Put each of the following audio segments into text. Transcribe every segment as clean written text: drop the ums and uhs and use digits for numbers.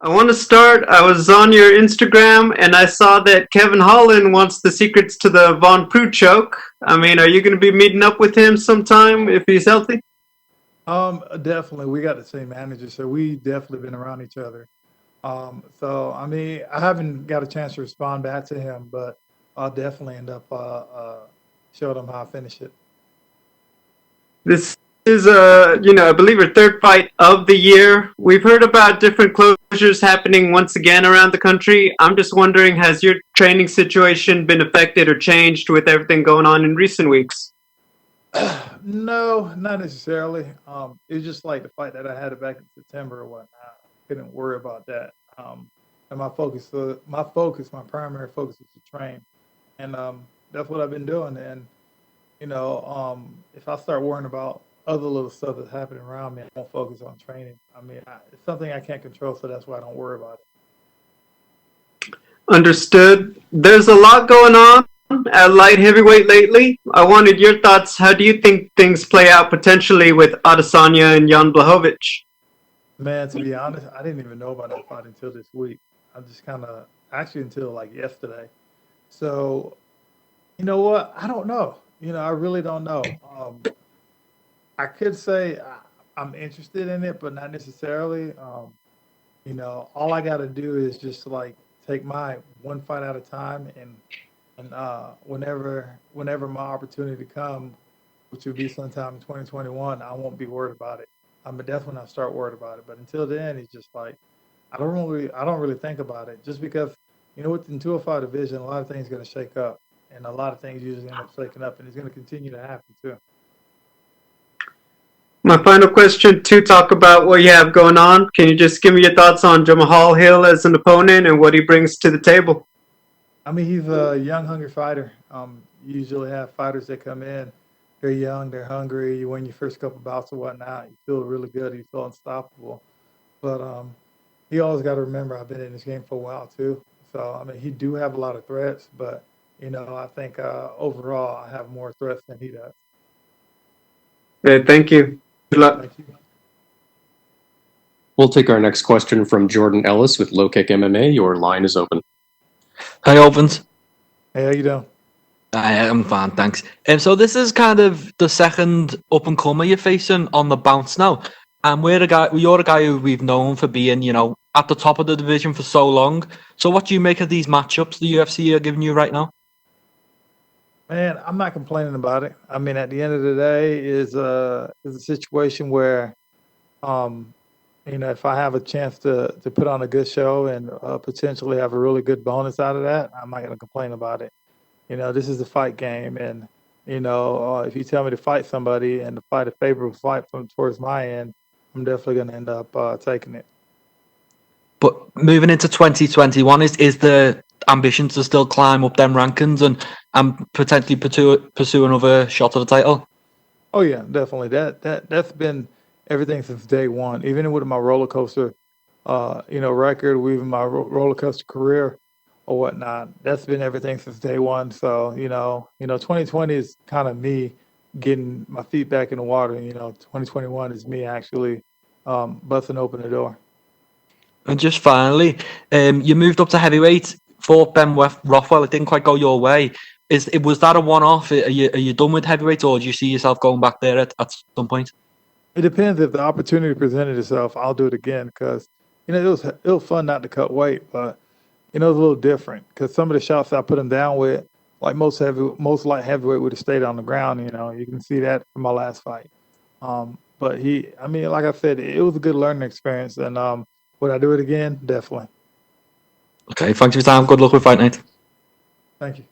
I want to start. I was on your Instagram and I saw that Kevin Holland wants the secrets to the Von Preux choke. I mean, are you going to be meeting up with him sometime if he's healthy? Definitely. We got the same manager, so we definitely been around each other. So I mean, I haven't got a chance to respond back to him, but I'll definitely end up showing him how I finish it. This is I believe your third fight of the year. We've heard about different closures happening once again around the country. I'm just wondering, has your training situation been affected or changed with everything going on in recent weeks? No, not necessarily. It's just like the fight that I had back in September or whatnot. Couldn't worry about that. And my primary focus is to train, and that's what I've been doing. And if I start worrying about other little stuff that's happening around me, I won't focus on training. I mean, it's something I can't control, so that's why I don't worry about it. Understood. There's a lot going on at light heavyweight lately. I wanted your thoughts. How do you think things play out potentially with Adesanya and Jan Blachowicz? Man, to be honest, I didn't even know about that fight until this week. I just kind of actually until like yesterday. So you know what? I don't know. I really don't know. I could say I'm interested in it, but not necessarily. All I got to do is just like take my one fight at a time, and whenever my opportunity come, which would be sometime in 2021, I won't be worried about it. That's when I start worried about it. But until then, it's just like I don't really think about it. Just because within 205 division, a lot of things going to shake up, and a lot of things usually end up shaking up, and it's going to continue to happen too. My final question to talk about what you have going on. Can you just give me your thoughts on Jamahal Hill as an opponent and what he brings to the table? I mean, he's a young, hungry fighter. You usually have fighters that come in, they're young, they're hungry. You win your first couple bouts or whatnot, you feel really good, you feel unstoppable. But you always got to remember, I've been in this game for a while too. So I mean, he do have a lot of threats, but I think overall, I have more threats than he does. Okay, thank you. Good luck. Thank you. We'll take our next question from Jordan Ellis with Low Kick MMA. Your line is open. Hi, Ovince. Hey, how you doing? I'm fine, thanks. So this is kind of the second up and comer you're facing on the bounce now, and you're a guy who we've known for being, at the top of the division for so long. So what do you make of these matchups the UFC are giving you right now? Man, I'm not complaining about it. I mean, at the end of the day, is a situation where, um, if I have a chance to put on a good show and potentially have a really good bonus out of that, I'm not going to complain about it. This is a fight game, and if you tell me to fight somebody and to fight a favorable fight from towards my end, I'm definitely going to end up taking it. But moving into 2021, is the ambition to still climb up them rankings and potentially pursue another shot at the title? Oh yeah, definitely. That's been everything since day one. Even with my roller coaster, record, even my roller coaster career or whatnot. That's been everything since day one. So 2020 is kind of me getting my feet back in the water. 2021 is me actually busting open the door. And just finally, you moved up to heavyweight for Ben Rothwell. It didn't quite go your way. Was that a one-off? Are you done with heavyweight, or do you see yourself going back there at some point? It depends if the opportunity presented itself. I'll do it again because it was fun not to cut weight, but it was a little different because some of the shots I put him down with, like most light heavyweight would have stayed on the ground. You can see that from my last fight. But I mean, like I said, it was a good learning experience, and would I do it again? Definitely. Okay, thanks for your time. Good luck with fight night. Thank you.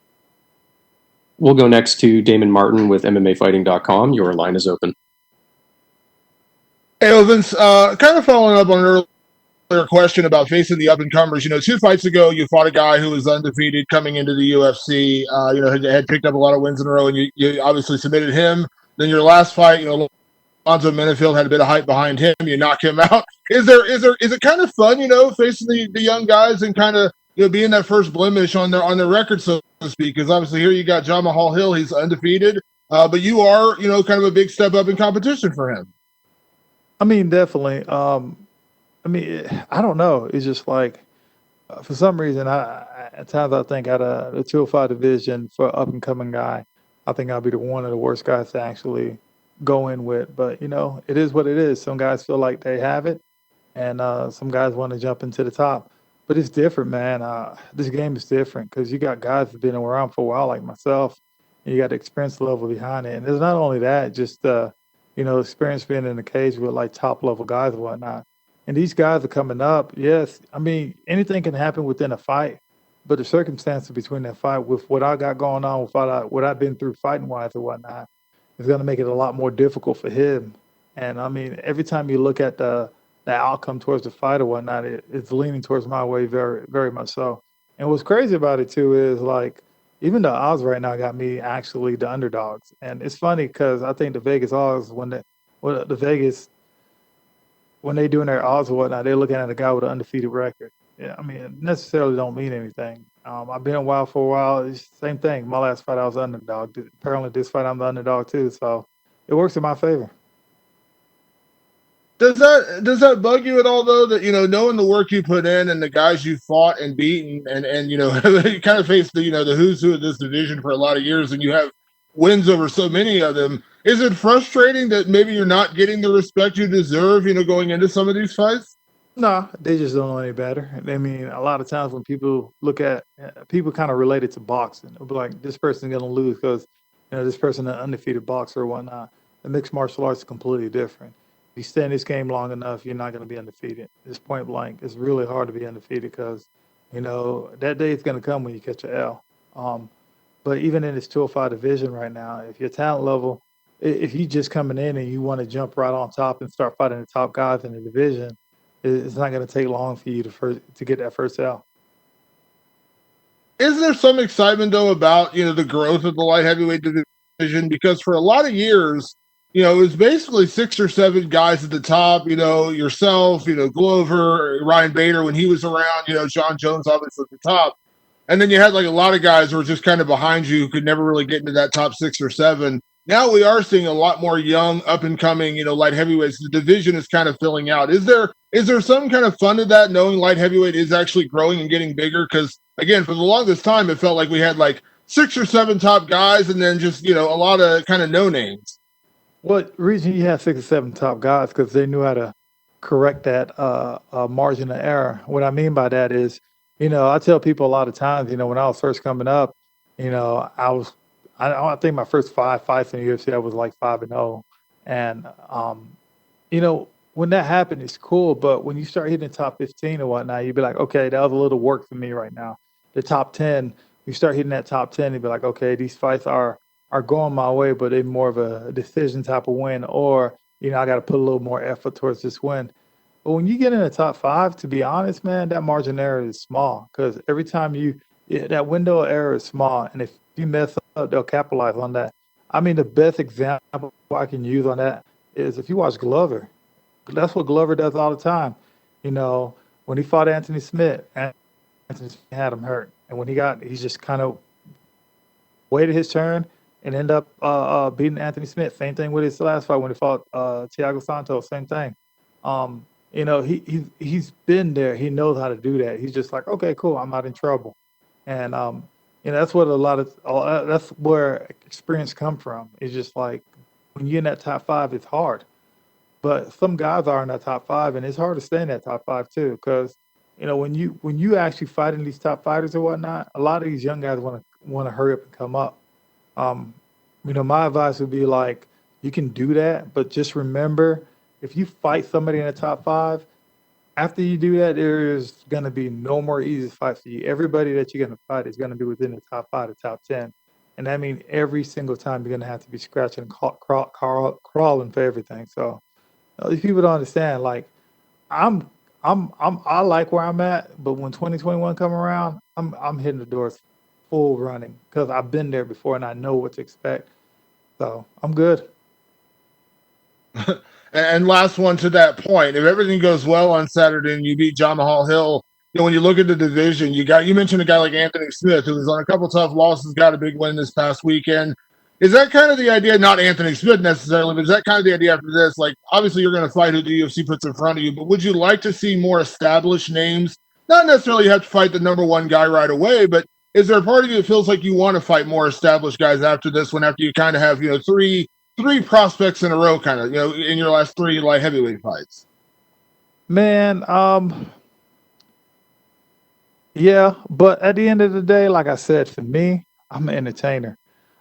We'll go next to Damon Martin with MMAfighting.com. Your line is open. Hey, Ovince, kind of following up on an earlier question about facing the up-and-comers. 2 fights ago, you fought a guy who was undefeated coming into the UFC, had picked up a lot of wins in a row, and you obviously submitted him. Then your last fight, Alonzo Menifield had a bit of hype behind him. You knock him out. Is it kind of fun, facing the young guys and kind of being that first blemish on their record, so to speak? Because obviously here you got Jamahal Hill, he's undefeated, but you are kind of a big step up in competition for him. I mean, definitely. I mean, I don't know. It's just like for some reason, at times I think out of the 205 division for up and coming guy, I think I'll be one of the worst guys to actually go in with. But it is what it is. Some guys feel like they have it, and some guys want to jump into the top. But it's different, man. This game is different because you got guys that've been around for a while, like myself, and you got the experience level behind it. And there's not only that, just experience being in the cage with like top level guys and whatnot. And these guys are coming up. Yes, I mean anything can happen within a fight, but the circumstances between that fight, with what I got going on, with what I've been through fighting wise and whatnot, is going to make it a lot more difficult for him. And I mean, every time you look at the outcome towards the fight or whatnot, it's leaning towards my way very, very much so. And what's crazy about it too is like even the odds right now got me actually the underdogs. And it's funny because I think the Vegas odds the Vegas when they doing their odds or whatnot, they're looking at a guy with an undefeated record. Yeah, I mean, it necessarily don't mean anything. I've been wild for a while. It's the same thing. My last fight, I was underdog. Apparently, this fight, I'm the underdog too. So it works in my favor. Does that bug you at all though, that knowing the work you put in and the guys you fought and beaten, and you kind of faced the who's who of this division for a lot of years, and you have wins over so many of them? Is it frustrating that maybe you're not getting the respect you deserve, going into some of these fights? No, they just don't know any better. I mean, a lot of times when people look at people kind of relate it to boxing. It'll be like this person's gonna lose because this person an undefeated boxer or whatnot. The mixed martial arts is completely different. If you stay in this game long enough, you're not gonna be undefeated. It's point blank. It's really hard to be undefeated because that day is gonna come when you catch an L. But even in this 205 division right now, if your talent level, if you just coming in and you want to jump right on top and start fighting the top guys in the division, it's not going to take long for you to get that first L. Is there some excitement though about the growth of the light heavyweight division? Because for a lot of years, it was basically 6 or 7 guys at the top. Yourself, Glover, Ryan Bader when he was around. John Jones obviously at the top, and then you had like a lot of guys who were just kind of behind you who could never really get into that top 6 or 7. Now we are seeing a lot more young, up and coming, light heavyweights. The division is kind of filling out. Is there some kind of fun to that, knowing light heavyweight is actually growing and getting bigger? Because again, for the longest time, it felt like we had like 6 or 7 top guys, and then just a lot of kind of no names. What reason you have 6 or 7 top guys? Because they knew how to correct that margin of error. What I mean by that is, I tell people a lot of times, when I was first coming up, I think my first 5 fights in the UFC, I was like 5-0, and when that happened, it's cool. But when you start hitting the top 15 or whatnot, you'd be like, okay, that was a little work for me right now. The top 10, you start hitting that top 10, you'd be like, okay, these fights are going my way, but they're more of a decision type of win, or I got to put a little more effort towards this win. But when you get in the top 5, to be honest, man, that margin of error is small because every time that window of error is small, and if you mess up, they'll capitalize on that. I mean, the best example I can use on that is if you watch Glover. That's what Glover does all the time. When he fought Anthony Smith, Anthony Smith had him hurt, and when he just kind of waited his turn and ended up beating Anthony Smith. Same thing with his last fight when he fought Thiago Santos. Same thing. He's been there. He knows how to do that. He's just like, okay, cool, I'm not in trouble, and that's what that's where experience come from. It's just like when you're in that top 5, it's hard. But some guys are in that top 5, and it's hard to stay in that top 5 too, because when you actually fighting these top fighters or whatnot, a lot of these young guys want to hurry up and come up. My advice would be like, you can do that, but just remember, if you fight somebody in the top 5, after you do that, there is going to be no more easy fights for you. Everybody that you're going to fight is going to be within the top 5 to top 10. And that means every single time you're going to have to be scratching and crawling for everything. So these people don't understand. Like, I like where I'm at, but when 2021 come around, I'm hitting the doors full running because I've been there before and I know what to expect. So I'm good. And last one to that point, if everything goes well on Saturday and you beat Jamahal Hill, when you look at the division, you mentioned a guy like Anthony Smith, who was on a couple tough losses, got a big win this past weekend. Is that kind of the idea? Not Anthony Smith necessarily, but is that kind of the idea after this? Like, obviously, you're going to fight who the UFC puts in front of you, but would you like to see more established names? Not necessarily have to fight the number one guy right away, but is there a part of you that feels like you want to fight more established guys after this one? After you kind of have three prospects in a row, kind of in your last three light heavyweight fights. Man, yeah, but at the end of the day, like I said, for me, I'm an entertainer.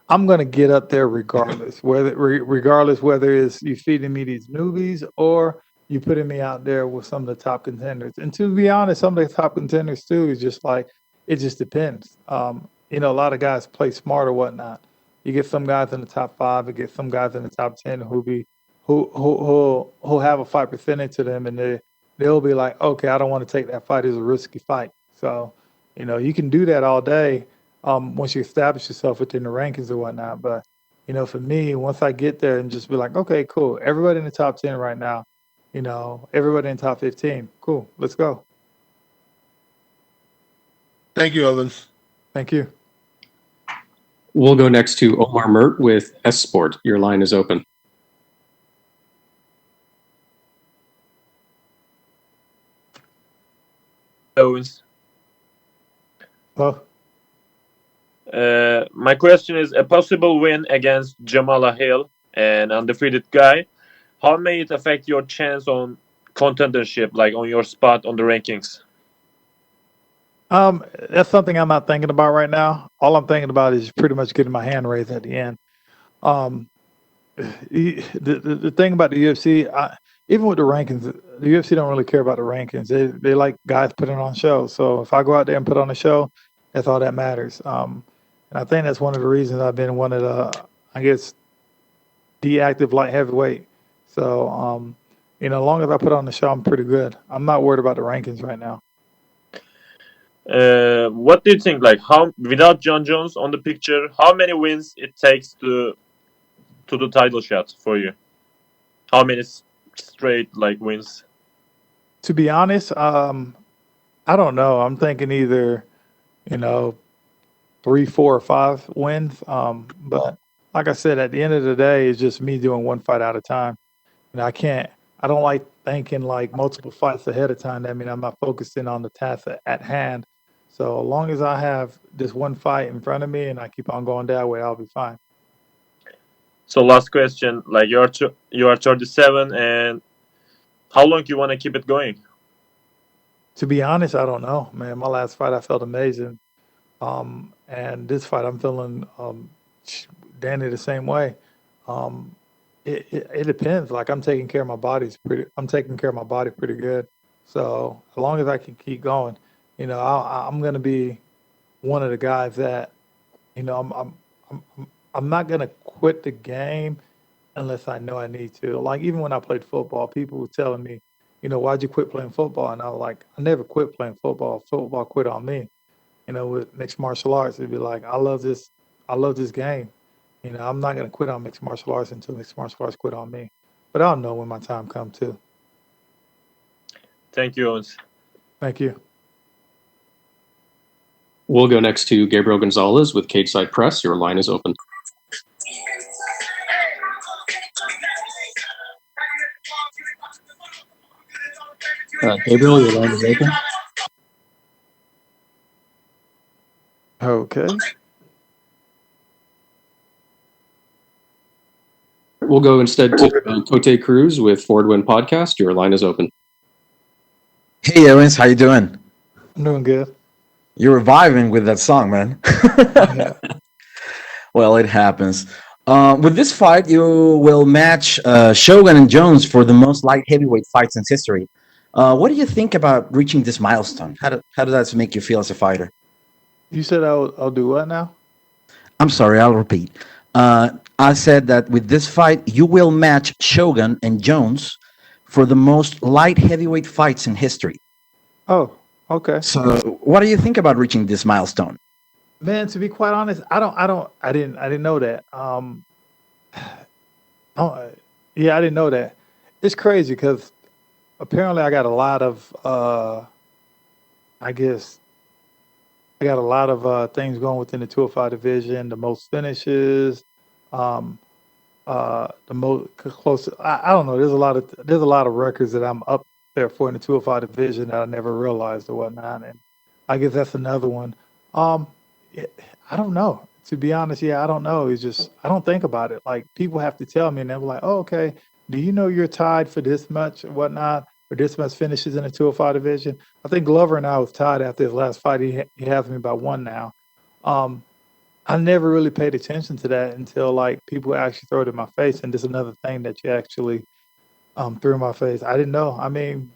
I'm gonna get up there regardless, regardless whether it's you feeding me these newbies or you putting me out there with some of the top contenders. And to be honest, some of the top contenders too is just like it just depends. A lot of guys play smart or whatnot. You get some guys in the top 5, you get some guys in the top 10 who have a fight presented to them, and they'll be like, okay, I don't want to take that fight. It's a risky fight. So, you can do that all day once you establish yourself within the rankings or whatnot. But, for me, once I get there and just be like, okay, cool. Everybody in the top 10 right now, everybody in the top 15. Cool. Let's go. Thank you, Ovince. Thank you. We'll go next to Omar Mert with S Sport. Your line is open. Owens. Well, My question is a possible win against Jamahal Hill, an undefeated guy. How may it affect your chance on contendership, like on your spot on the rankings? that's something I'm not thinking about right now. All I'm thinking about is pretty much getting my hand raised at the end. Um, the thing about the UFC, even with the rankings, the UFC don't really care about the rankings. They like guys putting on shows. So if I go out there and put on a show, that's all that matters. And I think that's one of the reasons I've been one of the, I guess, the active light heavyweight. So as long as I put on the show, I'm pretty good. I'm not worried about the rankings right now. What do you think? Like, how without John Jones on the picture, how many wins it takes to the title shot for you? How many straight wins? To be honest, I don't know. I'm thinking either, 3, 4, or 5 wins. But like I said, at the end of the day, it's just me doing one fight at a time. I don't like thinking like multiple fights ahead of time. I mean, I'm not focusing on the task at hand. So as long as I have this one fight in front of me and I keep on going that way, I'll be fine. So last question, like you are 37, and how long do you want to keep it going? To be honest, I don't know, man. My last fight, I felt amazing. And this fight, I'm feeling Danny the same way. Um, it depends. Like I'm taking care of my I'm taking care of my body pretty good. So as long as I can keep going, I'm gonna be one of the guys that, you know, I'm not gonna quit the game unless I know I need to. Like even when I played football, people were telling me, why'd you quit playing football? And I was like, I never quit playing football. Football quit on me. With mixed martial arts, it'd be like, I love this game. I'm not gonna quit on mixed martial arts until mixed martial arts quit on me. But I'll know when my time comes too. Thank you, Owens. Thank you. We'll go next to Gabriel Gonzalez with Cage Side Press. Your line is open. Gabriel, your line is open. Okay. We'll go instead to Cote Cruz with Ford Win Podcast. Your line is open. Hey, Owens, how you doing? I'm doing good. You're reviving with that song, man. Yeah. Well, it happens. With this fight, you will match Shogun and Jones for the most light heavyweight fights in history. What do you think about reaching this milestone? How does that make you feel as a fighter? You said I'll do what now? I'm sorry, I'll repeat. I said that with this fight, you will match Shogun and Jones for the most light heavyweight fights in history. Oh, okay. So, what do you think about reaching this milestone? Man, to be quite honest, I didn't know that. Yeah, I didn't know that. It's crazy because apparently I got a lot of, I guess, I got a lot of things going within the 205 division, the most finishes, The most close. I don't know. There's a lot of records that I'm up there for in the 205 division that I never realized or whatnot, and I guess that's another one. Um, it, I don't know. To be honest, yeah, I don't know. It's just I don't think about it. Like people have to tell me, and they're like, "Oh, okay. Do you know you're tied for this much or whatnot, or this much finishes in the 205 division?" I think Glover and I was tied after his last fight. He has me by one now. Um, I never really paid attention to that until like people actually throw it in my face, and this is another thing that you actually threw in my face. I didn't know. I mean,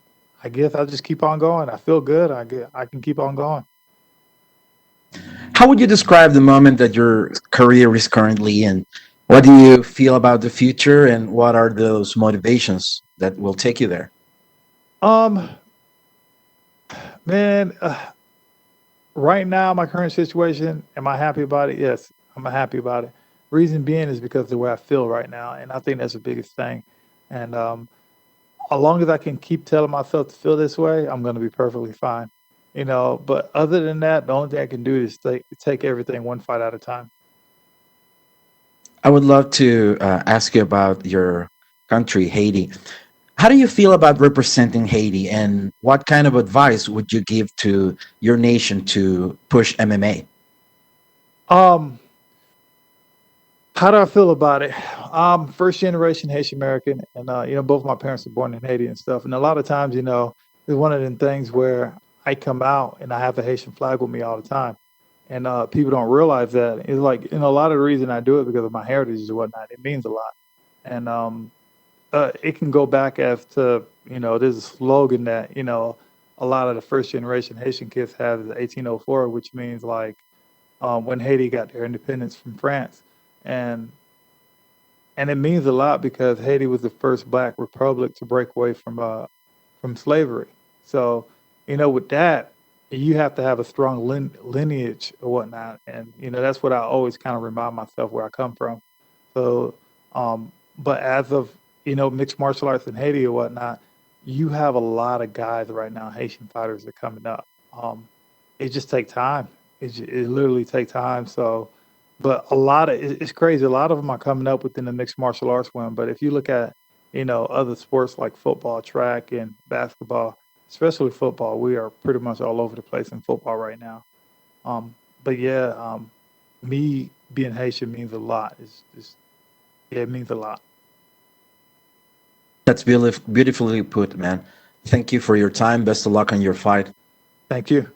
I guess I'll just keep on going. I feel good. I can keep on going. How would you describe the moment that your career is currently in? What do you feel about the future, and what are those motivations that will take you there? Um, man, right now my current situation, am I happy about it? Yes, I'm happy about it. Reason being is because of the way I feel right now, and I think that's the biggest thing. And as long as I can keep telling myself to feel this way, I'm going to be perfectly fine. But other than that, the only thing I can do is take everything one fight at a time. I would love to ask you about your country, Haiti. How do you feel about representing Haiti, and what kind of advice would you give to your nation to push MMA? Um, how do I feel about it? First generation Haitian American, and both my parents were born in Haiti and stuff. And a lot of times, it's one of them things where I come out and I have the Haitian flag with me all the time, and people don't realize that. It's like, a lot of the reason I do it because of my heritage and whatnot. It means a lot, and it can go back as to there's a slogan that a lot of the first generation Haitian kids have is 1804, which means like when Haiti got their independence from France, and it means a lot because Haiti was the first Black republic to break away from slavery. So, with that, you have to have a strong lineage or whatnot, and that's what I always kind of remind myself where I come from. So, but as of mixed martial arts in Haiti or whatnot, you have a lot of guys right now, Haitian fighters that are coming up. It just take time. It literally take time. So, but it's crazy. A lot of them are coming up within the mixed martial arts one. But if you look at other sports like football, track, and basketball, especially football, we are pretty much all over the place in football right now. But yeah, me being Haitian means a lot. Yeah, it means a lot. That's beautifully put, man. Thank you for your time. Best of luck on your fight. Thank you.